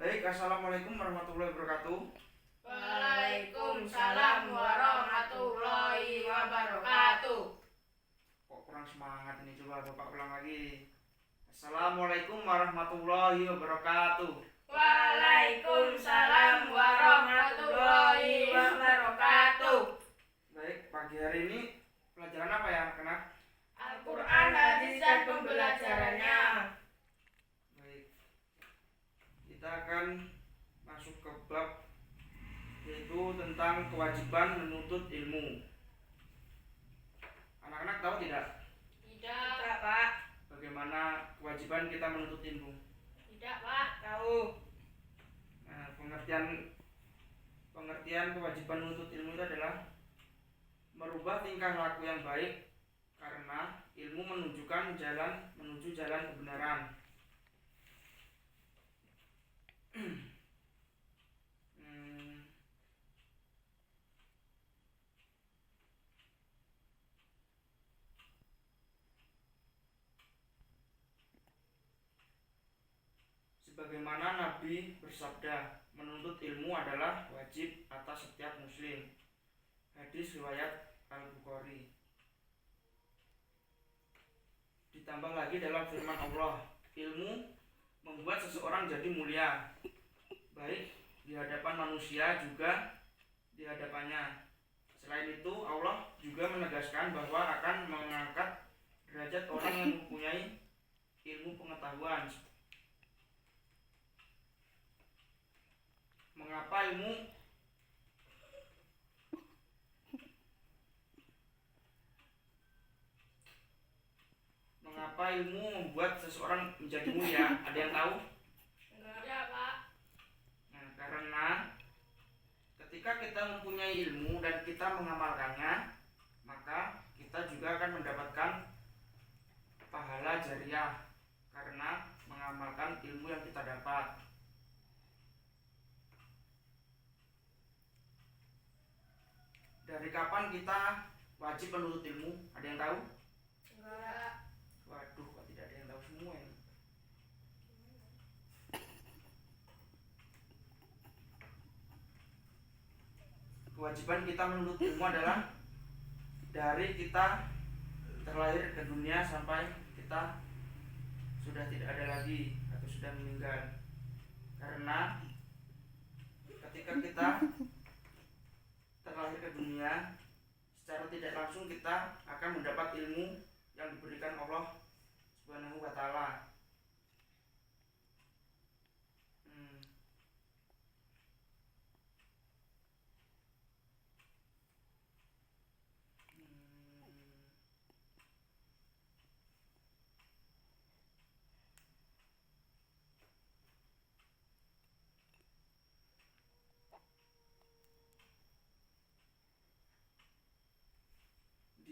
Baik, assalamualaikum warahmatullahi wabarakatuh. Waalaikumsalam warahmatullahi wabarakatuh. Kok kurang semangat ini, coba Bapak ulang lagi. Assalamualaikum warahmatullahi wabarakatuh. Waalaikumsalam warahmatullahi wabarakatuh. Baik, pagi hari ini pelajaran apa ya anak-anak? Al-Quran, hadis, dan pembelajarannya. Baik, kita akan masuk ke bab yaitu tentang kewajiban menuntut ilmu. Anak-anak tahu tidak Tidak, Pak. bagaimana kewajiban kita menuntut ilmu? Tidak, Pak. Tahu. Nah, pengertian kewajiban menuntut ilmu itu adalah merubah tingkah laku yang baik karena ilmu menunjukkan menuju jalan kebenaran. Sebagaimana Nabi bersabda, menuntut ilmu adalah wajib atas setiap muslim. Hadis riwayat Al-Bukhari. Ditambah lagi dalam firman Allah, ilmu membuat seseorang jadi mulia, baik di hadapan manusia juga di hadapannya. Selain itu, Allah juga menegaskan bahwa akan mengangkat derajat orang yang mempunyai ilmu pengetahuan. Mengapa ilmu membuat seseorang menjadi mulia? Ada yang tahu? Enggak, Pak. Nah, karena ketika kita mempunyai ilmu dan kita mengamalkannya, maka kita juga akan mendapatkan pahala jariah karena mengamalkan ilmu yang kita dapat. Dari kapan kita wajib menuntut ilmu? Ada yang tahu? Enggak. Waduh, kok tidak ada yang tahu semua ini. Kewajiban kita menuntut ilmu adalah dari kita terlahir ke dunia sampai kita sudah tidak ada lagi atau sudah meninggal. Karena ketika kita terlahir ke dunia, secara tidak langsung kita akan mendapat ilmu yang diberikan Allah Subhanahu wa taala.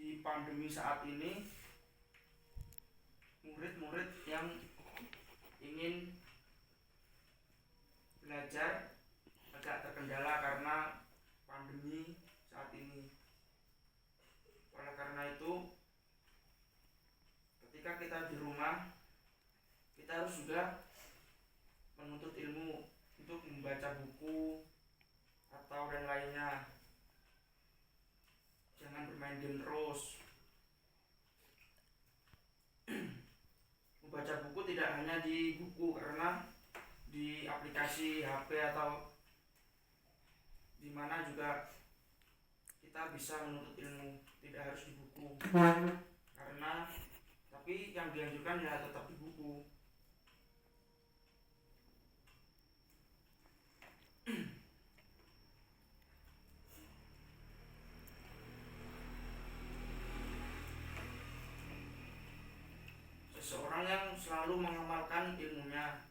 Di pandemi saat ini, murid-murid yang ingin belajar agak terkendala karena pandemi saat ini. Oleh karena itu, ketika kita di rumah, kita harus juga menuntut ilmu untuk membaca buku atau dan lainnya. Jangan bermain game terus. Membaca buku tidak hanya di buku, karena di aplikasi HP atau di mana juga kita bisa menuntut ilmu, tidak harus di buku. Karena tapi yang dianjurkan ya tetap di buku. Seseorang yang selalu mengamalkan ilmunya,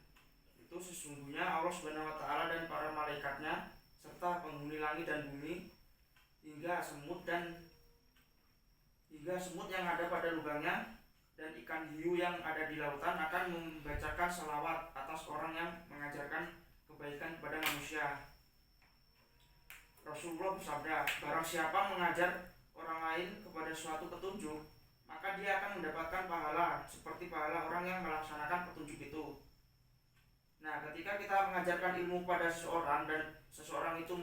itu sesungguhnya Allah Subhanahu wa taala dan para malaikatnya serta penghuni langit dan bumi hingga semut yang ada pada lubangnya dan ikan hiu yang ada di lautan akan membacakan salawat atas orang yang mengajarkan kebaikan kepada manusia. Rasulullah bersabda, barang siapa mengajar orang lain kepada suatu petunjuk, maka dia akan mendapatkan pahala seperti pahala orang yang melaksanakan petunjuk itu. Nah, ketika kita mengajarkan ilmu pada seseorang dan seseorang itu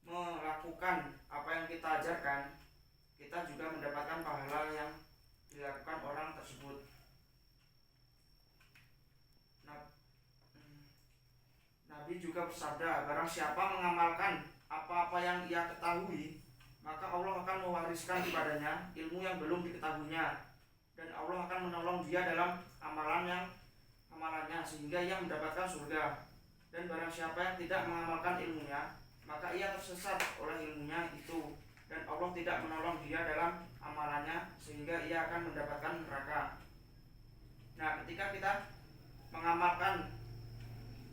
melakukan apa yang kita ajarkan, kita juga mendapatkan pahala yang dilakukan orang tersebut. Nabi juga bersabda, barang siapa mengamalkan apa-apa yang ia ketahui, maka Allah akan mewariskan kepadanya ilmu yang belum diketahuinya, dan Allah akan menolong dia dalam amalannya sehingga ia mendapatkan surga. Dan barang siapa yang tidak mengamalkan ilmunya, maka ia tersesat oleh ilmunya itu, dan Allah tidak menolong dia dalam amalannya sehingga ia akan mendapatkan neraka. Nah, ketika kita mengamalkan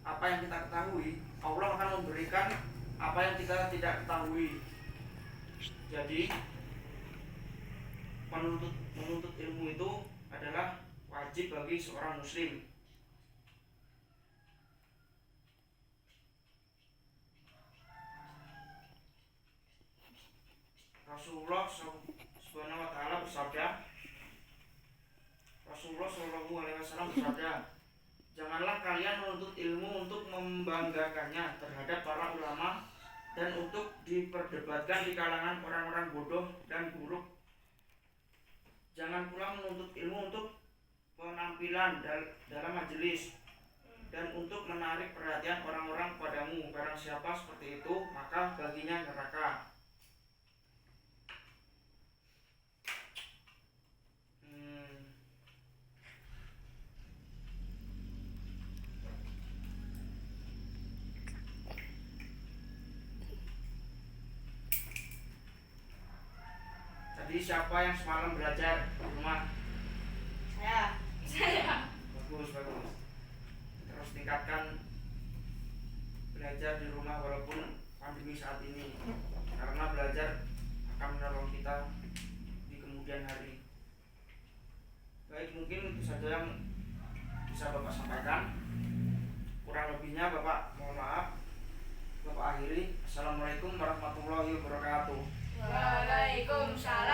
apa yang kita ketahui, Allah akan memberikan apa yang kita tidak ketahui. Jadi menuntut ilmu itu adalah wajib bagi seorang muslim. Rasulullah Subhanahu wa taala bersabda, Rasulullah Shallallahu alaihi wasallam bersabda, janganlah kalian menuntut ilmu untuk membanggakannya terhadap para ulama dan untuk diperdebatkan di kalangan orang-orang bodoh dan buruk. Jangan pula menuntut ilmu untuk penampilan dalam majelis dan untuk menarik perhatian orang-orang padamu. Barang siapa seperti itu, maka baginya neraka. Jadi siapa yang semalam belajar di rumah? Saya. Bagus. Terus tingkatkan belajar di rumah walaupun pandemi saat ini, karena belajar akan menolong kita di kemudian hari. Baik, mungkin itu saja yang bisa Bapak sampaikan. Kurang lebihnya Bapak mohon maaf. Bapak akhiri. Assalamualaikum warahmatullahi wabarakatuh. Waalaikumsalam.